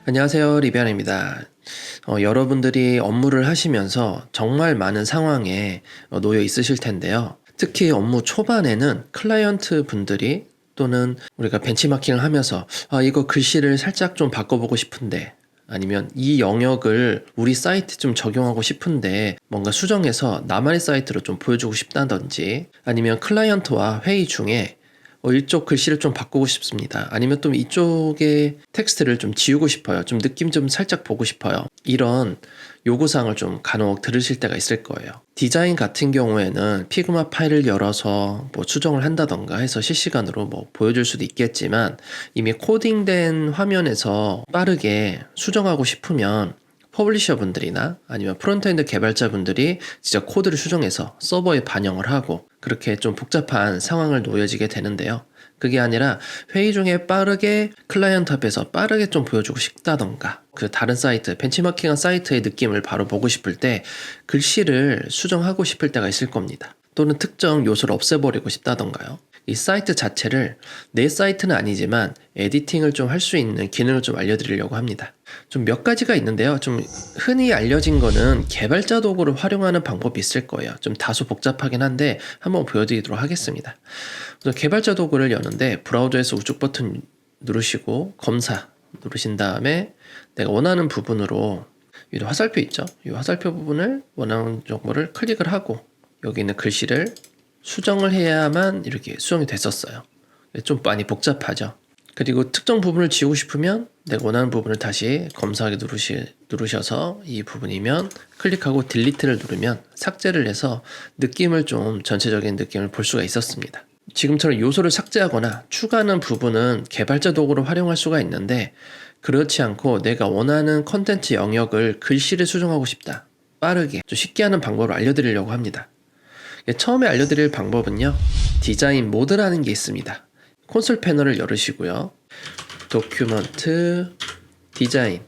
안녕하세요. 리비안입니다. 여러분들이 업무를 하시면서 정말 많은 상황에 놓여 있으실 텐데요. 특히 업무 초반에는 클라이언트 분들이 또는 우리가 벤치마킹을 하면서 이거 글씨를 살짝 좀 바꿔보고 싶은데, 아니면 이 영역을 우리 사이트 좀 적용하고 싶은데 뭔가 수정해서 나만의 사이트로 좀 보여주고 싶다든지, 아니면 클라이언트와 회의 중에 이쪽 글씨를 좀 바꾸고 싶습니다. 아니면 또 이쪽의 텍스트를 좀 지우고 싶어요. 좀 느낌 좀 살짝 보고 싶어요. 이런 요구사항을 좀 간혹 들으실 때가 있을 거예요. 디자인 같은 경우에는 피그마 파일을 열어서 뭐 수정을 한다던가 해서 실시간으로 뭐 보여줄 수도 있겠지만, 이미 코딩된 화면에서 빠르게 수정하고 싶으면 퍼블리셔 분들이나 아니면 프론트엔드 개발자분들이 진짜 코드를 수정해서 서버에 반영을 하고 그렇게 좀 복잡한 상황을 놓여지게 되는데요. 그게 아니라 회의 중에 빠르게 클라이언트 앞에서 빠르게 좀 보여주고 싶다던가, 그 다른 사이트, 벤치마킹한 사이트의 느낌을 바로 보고 싶을 때 글씨를 수정하고 싶을 때가 있을 겁니다. 또는 특정 요소를 없애버리고 싶다던가요. 이 사이트 자체를 내 사이트는 아니지만 에디팅을 좀 할 수 있는 기능을 좀 알려드리려고 합니다. 좀 몇 가지가 있는데요. 좀 흔히 알려진 거는 개발자 도구를 활용하는 방법이 있을 거예요. 좀 다소 복잡하긴 한데 한번 보여드리도록 하겠습니다. 그래서 개발자 도구를 여는데 브라우저에서 우측 버튼 누르시고 검사 누르신 다음에 내가 원하는 부분으로, 이 화살표 있죠? 이 화살표 부분을 원하는 정보를 클릭을 하고 여기 있는 글씨를 수정을 해야만 이렇게 수정이 됐었어요. 좀 많이 복잡하죠. 그리고 특정 부분을 지우고 싶으면 내가 원하는 부분을 다시 검사하기 누르셔서 이 부분이면 클릭하고 딜리트를 누르면 삭제를 해서 느낌을 좀 전체적인 느낌을 볼 수가 있었습니다. 지금처럼 요소를 삭제하거나 추가하는 부분은 개발자 도구를 활용할 수가 있는데, 그렇지 않고 내가 원하는 컨텐츠 영역을 글씨를 수정하고 싶다, 빠르게 좀 쉽게 하는 방법을 알려드리려고 합니다. 처음에 알려드릴 방법은요, 디자인 모드라는 게 있습니다. 콘솔 패널을 열으시고요, 도큐먼트 디자인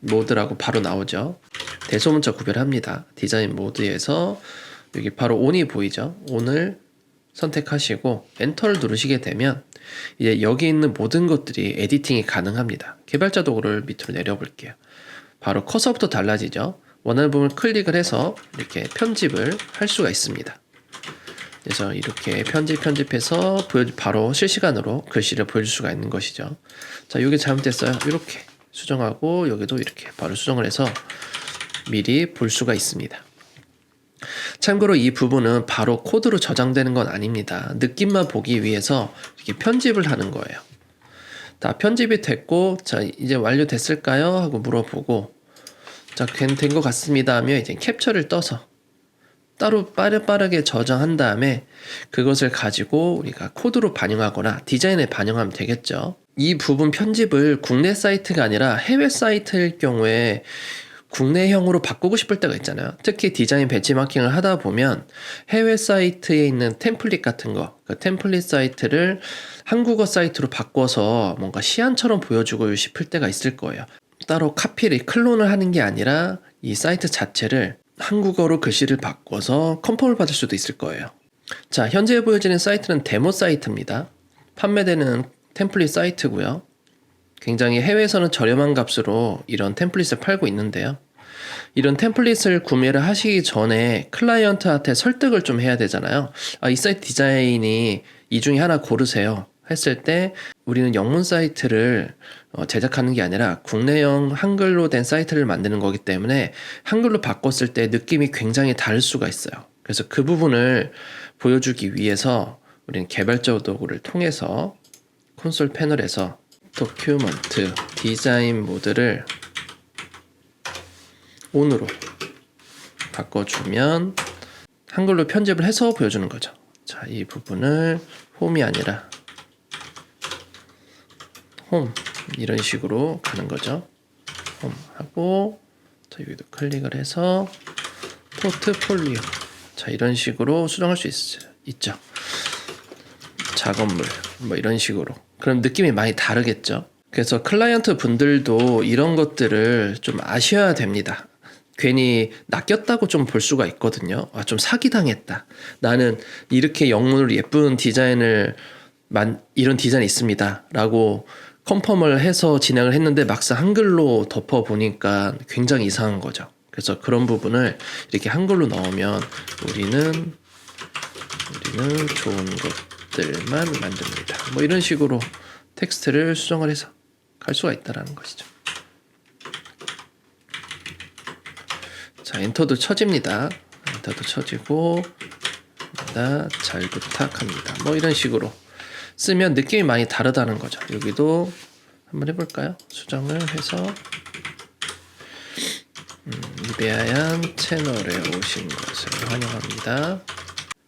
모드라고 바로 나오죠. 대소문자 구별합니다. 디자인 모드에서 여기 바로 온이 보이죠. 온을 선택하시고 엔터를 누르시게 되면 이제 여기 있는 모든 것들이 에디팅이 가능합니다. 개발자 도구를 밑으로 내려볼게요. 바로 커서부터 달라지죠. 원하는 부분을 클릭을 해서 이렇게 편집을 할 수가 있습니다. 그래서 이렇게 편집해서 바로 실시간으로 글씨를 보여줄 수가 있는 것이죠. 자, 이게 잘못됐어요. 이렇게 수정하고 여기도 이렇게 바로 수정을 해서 미리 볼 수가 있습니다. 참고로 이 부분은 바로 코드로 저장되는 건 아닙니다. 느낌만 보기 위해서 이렇게 편집을 하는 거예요. 다 편집이 됐고, 자, 이제 완료됐을까요? 하고 물어보고, 자, 된 것 같습니다 하면 이제 캡처를 떠서 따로 빠르게 저장한 다음에 그것을 가지고 우리가 코드로 반영하거나 디자인에 반영하면 되겠죠. 이 부분 편집을 국내 사이트가 아니라 해외 사이트일 경우에 국내형으로 바꾸고 싶을 때가 있잖아요. 특히 디자인 벤치마킹을 하다 보면 해외 사이트에 있는 템플릿 같은 거, 그 템플릿 사이트를 한국어 사이트로 바꿔서 뭔가 시안처럼 보여주고 싶을 때가 있을 거예요. 따로 카피를 클론을 하는 게 아니라 이 사이트 자체를 한국어로 글씨를 바꿔서 컨펌을 받을 수도 있을 거예요. 자, 현재 보여지는 사이트는 데모 사이트입니다. 판매되는 템플릿 사이트고요. 굉장히 해외에서는 저렴한 값으로 이런 템플릿을 팔고 있는데요. 이런 템플릿을 구매를 하시기 전에 클라이언트한테 설득을 좀 해야 되잖아요. 이 사이트 디자인이 이 중에 하나 고르세요 했을 때, 우리는 영문 사이트를 제작하는 게 아니라 국내형 한글로 된 사이트를 만드는 거기 때문에 한글로 바꿨을 때 느낌이 굉장히 다를 수가 있어요. 그래서 그 부분을 보여주기 위해서 우리는 개발자 도구를 통해서 콘솔 패널에서 도큐먼트 디자인 모드를 온으로 바꿔주면 한글로 편집을 해서 보여주는 거죠. 자, 이 부분을 홈이 아니라 홈, 이런 식으로 가는 거죠. 홈 하고, 자, 여기도 클릭을 해서 포트폴리오, 자, 이런 식으로 수정할 수 있죠. 작업물 뭐 이런 식으로. 그럼 느낌이 많이 다르겠죠. 그래서 클라이언트 분들도 이런 것들을 좀 아셔야 됩니다. 괜히 낚였다고 좀 볼 수가 있거든요. 좀 사기당했다, 나는 이렇게 영문으로 예쁜 디자인을 이런 디자인이 있습니다 라고 컨펌을 해서 진행을 했는데 막상 한글로 덮어 보니까 굉장히 이상한 거죠. 그래서 그런 부분을 이렇게 한글로 넣으면 우리는 좋은 것들만 만듭니다. 뭐 이런 식으로 텍스트를 수정을 해서 갈 수가 있다라는 것이죠. 자, 엔터도 쳐집니다. 엔터도 쳐지고 잘 부탁합니다. 뭐 이런 식으로 쓰면 느낌이 많이 다르다는 거죠. 여기도 한번 해볼까요? 수정을 해서 이베아얀 채널에 오신 것을 환영합니다.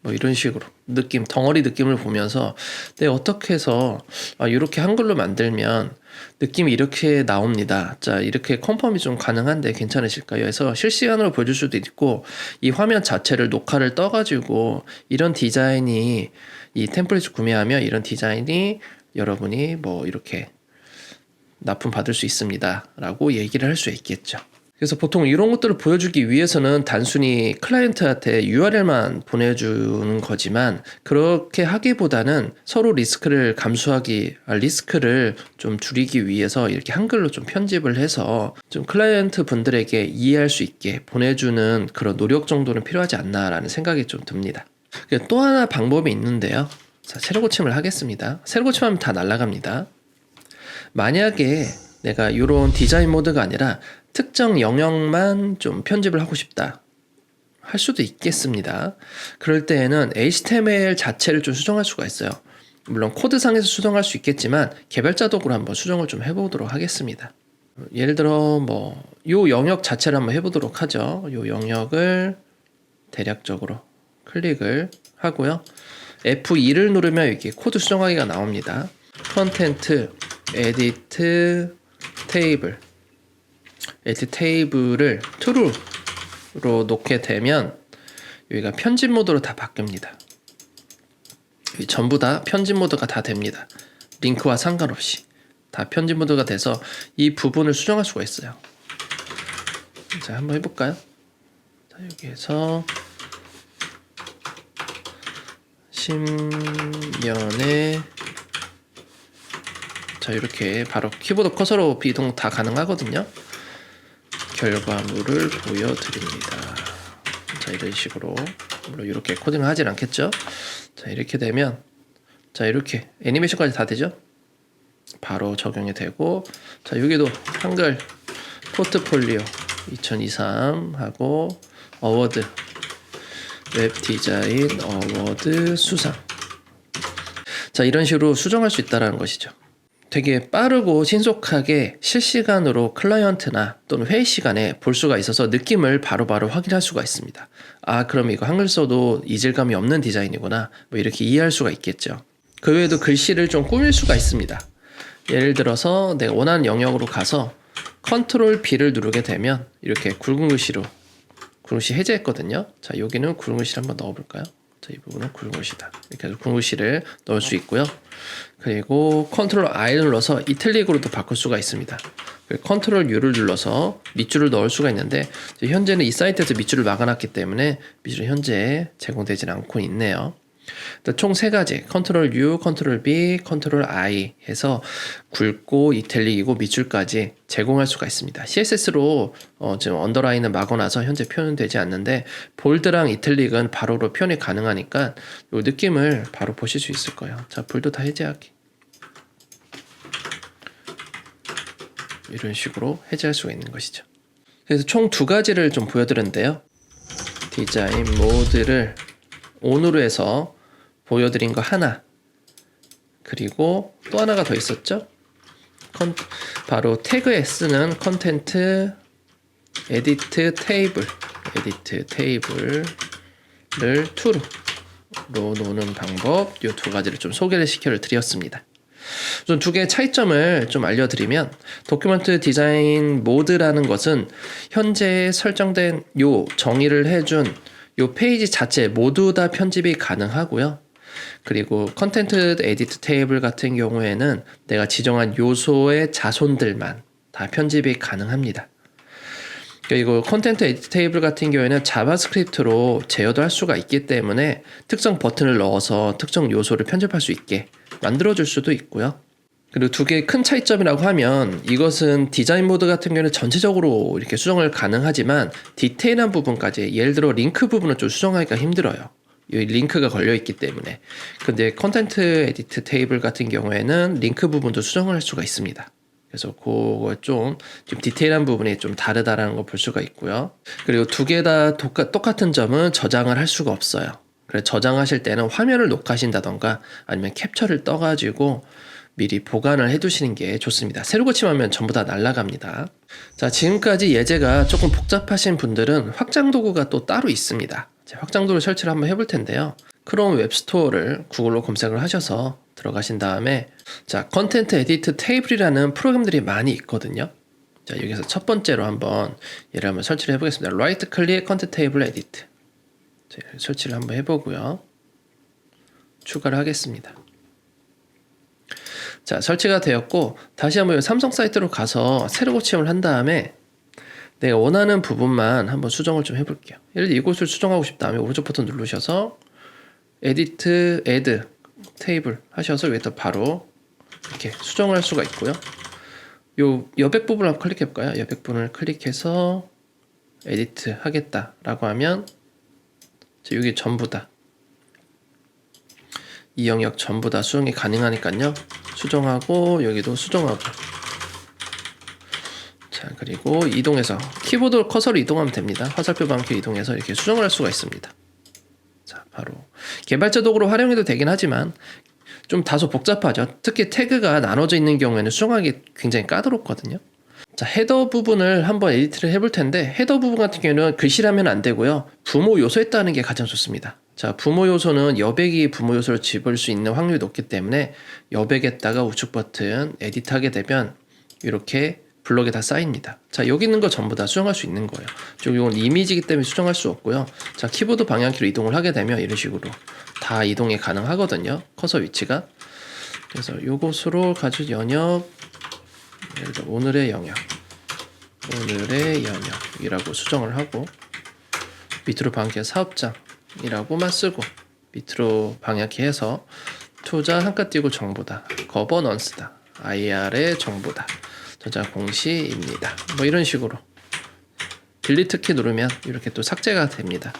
뭐 이런 식으로 느낌, 덩어리 느낌을 보면서 내가 어떻게 해서 이렇게 한글로 만들면 느낌이 이렇게 나옵니다. 자, 이렇게 컨펌이 좀 가능한데 괜찮으실까요? 해서 실시간으로 보여줄 수도 있고 이 화면 자체를 녹화를 떠가지고 이런 디자인이 이 템플릿을 구매하면 이런 디자인이 여러분이 뭐 이렇게 납품 받을 수 있습니다 라고 얘기를 할 수 있겠죠. 그래서 보통 이런 것들을 보여주기 위해서는 단순히 클라이언트한테 URL만 보내주는 거지만 그렇게 하기보다는 서로 리스크를 좀 줄이기 위해서 이렇게 한글로 좀 편집을 해서 좀 클라이언트 분들에게 이해할 수 있게 보내주는 그런 노력 정도는 필요하지 않나라는 생각이 좀 듭니다. 또 하나 방법이 있는데요. 자, 새로 고침을 하겠습니다. 새로 고침하면 다 날아갑니다. 만약에 내가 이런 디자인 모드가 아니라 특정 영역만 좀 편집을 하고 싶다 할 수도 있겠습니다. 그럴 때에는 HTML 자체를 좀 수정할 수가 있어요. 물론 코드상에서 수정할 수 있겠지만 개발자 도구로 한번 수정을 좀 해보도록 하겠습니다. 예를 들어 뭐 요 영역 자체를 한번 해보도록 하죠. 요 영역을 대략적으로 클릭을 하고요. F2를 누르면 이렇게 코드 수정하기가 나옵니다. 컨텐트, 에디트, 테이블, 에디트 테이블을 true로 놓게 되면 여기가 편집 모드로 다 바뀝니다. 여기 전부 다 편집 모드가 다 됩니다. 링크와 상관없이 다 편집 모드가 돼서 이 부분을 수정할 수가 있어요. 자, 한번 해볼까요? 자, 여기에서 10년에 자, 이렇게 바로 키보드 커서로 비동 다 가능하거든요. 결과물을 보여드립니다. 자, 이런 식으로 물론 이렇게 코딩을 하진 않겠죠. 자, 이렇게 되면 자, 이렇게 애니메이션까지 다 되죠. 바로 적용이 되고 자, 여기도 한글 포트폴리오 2023 하고 어워드 웹 디자인 어워드 수상. 자, 이런 식으로 수정할 수 있다는 것이죠. 되게 빠르고 신속하게 실시간으로 클라이언트나 또는 회의 시간에 볼 수가 있어서 느낌을 바로바로 확인할 수가 있습니다. 아, 그럼 이거 한글 써도 이질감이 없는 디자인이구나 뭐 이렇게 이해할 수가 있겠죠. 그 외에도 글씨를 좀 꾸밀 수가 있습니다. 예를 들어서 내가 원하는 영역으로 가서 컨트롤 B를 누르게 되면 이렇게 굵은 글씨로 굵은 글씨 해제했거든요. 자, 여기는 굵은 글씨를 한번 넣어볼까요? 자, 이 부분은 굵은 글씨다. 이렇게 해서 굵은 글씨를 넣을 수 있고요. 그리고 컨트롤 I를 눌러서 이탈릭으로도 바꿀 수가 있습니다. 컨트롤 U를 눌러서 밑줄을 넣을 수가 있는데 현재는 이 사이트에서 밑줄을 막아놨기 때문에 밑줄이 현재 제공되지 않고 있네요. 총 3가지 컨트롤 U, 컨트롤 B, 컨트롤 I 해서 굵고 이탈릭이고 밑줄까지 제공할 수가 있습니다. CSS로 지금 언더라인은 막아놔서 현재 표현은 되지 않는데 볼드랑 이탈릭은 바로로 표현이 가능하니까 이 느낌을 바로 보실 수 있을 거예요. 자, 볼드 다 해제하기. 이런 식으로 해제할 수가 있는 것이죠. 그래서 총 2가지를 좀 보여드렸는데요. 디자인 모드를 ON으로 해서 보여드린 거 하나, 그리고 또 하나가 더 있었죠. 바로 태그에 쓰는 컨텐트 에디트 테이블을 to로 놓는 방법, 이 2가지를 좀 소개를 시켜드렸습니다. 좀 2개의 차이점을 좀 알려드리면 도큐먼트 디자인 모드라는 것은 현재 설정된 요 정의를 해준 요 페이지 자체 모두 다 편집이 가능하고요. 그리고 컨텐트 에디트 테이블 같은 경우에는 내가 지정한 요소의 자손들만 다 편집이 가능합니다. 그리고 컨텐트 에디트 테이블 같은 경우에는 자바스크립트로 제어도 할 수가 있기 때문에 특정 버튼을 넣어서 특정 요소를 편집할 수 있게 만들어줄 수도 있고요. 그리고 두 개의 큰 차이점이라고 하면 이것은 디자인 모드 같은 경우는 전체적으로 이렇게 수정을 가능하지만 디테일한 부분까지 예를 들어 링크 부분은 좀 수정하기가 힘들어요. 이 링크가 걸려 있기 때문에. 근데 컨텐트 에디트 테이블 같은 경우에는 링크 부분도 수정을 할 수가 있습니다. 그래서 그거 좀 디테일한 부분이 좀 다르다라는 거 볼 수가 있고요. 그리고 두 개 다 똑같은 점은 저장을 할 수가 없어요. 그래서 저장하실 때는 화면을 녹화하신다던가 아니면 캡처를 떠가지고 미리 보관을 해두시는 게 좋습니다. 새로 고침하면 전부 다 날아갑니다. 자, 지금까지 예제가 조금 복잡하신 분들은 확장 도구가 또 따로 있습니다. 확장 도구 설치를 한번 해볼 텐데요. 크롬 웹스토어를 구글로 검색을 하셔서 들어가신 다음에 자, 컨텐트 에디트 테이블이라는 프로그램들이 많이 있거든요. 자, 여기서 첫 번째로 한번 얘를 한번 설치를 해보겠습니다. 라이트 클릭 컨텐트 테이블 에디트. 자, 설치를 한번 해보고요. 추가를 하겠습니다. 자, 설치가 되었고 다시 한번 삼성 사이트로 가서 새로 고침을 한 다음에 내가 원하는 부분만 한번 수정을 좀 해볼게요. 예를 들어 이곳을 수정하고 싶다면 오른쪽 버튼 누르셔서 에디트, 애드, 테이블 하셔서 여기다 바로 이렇게 수정을 할 수가 있고요. 요 여백 부분을 한번 클릭해 볼까요? 여백 부분을 클릭해서 에디트 하겠다라고 하면 여기 전부 다 이 영역 전부 다 수정이 가능하니까요. 수정하고 여기도 수정하고 자, 그리고 이동해서 키보드 커서로 이동하면 됩니다. 화살표 방향으로 이동해서 이렇게 수정을 할 수가 있습니다. 자, 바로 개발자 도구로 활용해도 되긴 하지만 좀 다소 복잡하죠. 특히 태그가 나눠져 있는 경우에는 수정하기 굉장히 까다롭거든요. 자, 헤더 부분을 한번 에디트를 해볼 텐데 헤더 부분 같은 경우는 글씨라면 안 되고요. 부모 요소에 따르는 게 가장 좋습니다. 자, 부모 요소는 여백이 부모 요소를 집을 수 있는 확률이 높기 때문에 여백에다가 우측 버튼 에디트 하게 되면 이렇게 블럭에 다 쌓입니다. 자, 여기 있는 거 전부 다 수정할 수 있는 거예요. 이건 이미지이기 때문에 수정할 수 없고요. 자, 키보드 방향키로 이동을 하게 되면 이런 식으로 다 이동이 가능하거든요. 커서 위치가. 그래서 요것으로 가지고 영역, 예를 들어 오늘의 영역이라고 수정을 하고 밑으로 방향키 사업장이라고만 쓰고 밑으로 방향키 해서 투자 한칸 띄고 정보다, 거버넌스다, IR의 정보다, 저자 공시입니다. 뭐 이런 식으로 딜리트 키 누르면 이렇게 또 삭제가 됩니다.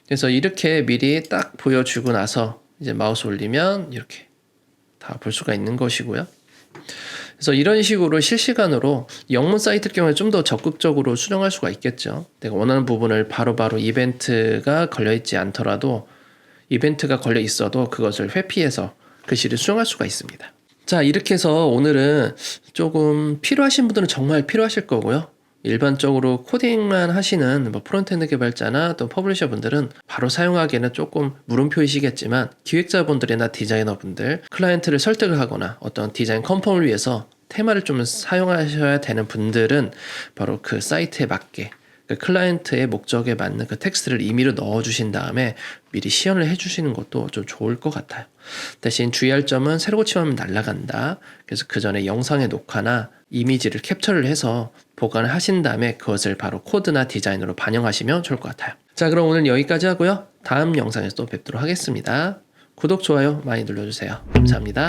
그래서 이렇게 미리 딱 보여주고 나서 이제 마우스 올리면 이렇게 다 볼 수가 있는 것이고요. 그래서 이런 식으로 실시간으로 영문 사이트 경우에 좀 더 적극적으로 수정할 수가 있겠죠. 내가 원하는 부분을 바로바로 이벤트가 걸려있지 않더라도 이벤트가 걸려 있어도 그것을 회피해서 글씨를 수정할 수가 있습니다. 자, 이렇게 해서 오늘은 조금 필요하신 분들은 정말 필요하실 거고요. 일반적으로 코딩만 하시는 뭐 프론트엔드 개발자나 또 퍼블리셔 분들은 바로 사용하기에는 조금 물음표이시겠지만 기획자분들이나 디자이너분들, 클라이언트를 설득을 하거나 어떤 디자인 컨펌을 위해서 테마를 좀 사용하셔야 되는 분들은 바로 그 사이트에 맞게 그 클라이언트의 목적에 맞는 그 텍스트를 임의로 넣어주신 다음에 미리 시연을 해주시는 것도 좀 좋을 것 같아요. 대신 주의할 점은 새로 고침하면 날아간다. 그래서 그 전에 영상의 녹화나 이미지를 캡처를 해서 보관을 하신 다음에 그것을 바로 코드나 디자인으로 반영하시면 좋을 것 같아요. 자, 그럼 오늘 여기까지 하고요. 다음 영상에서 또 뵙도록 하겠습니다. 구독, 좋아요 많이 눌러주세요. 감사합니다.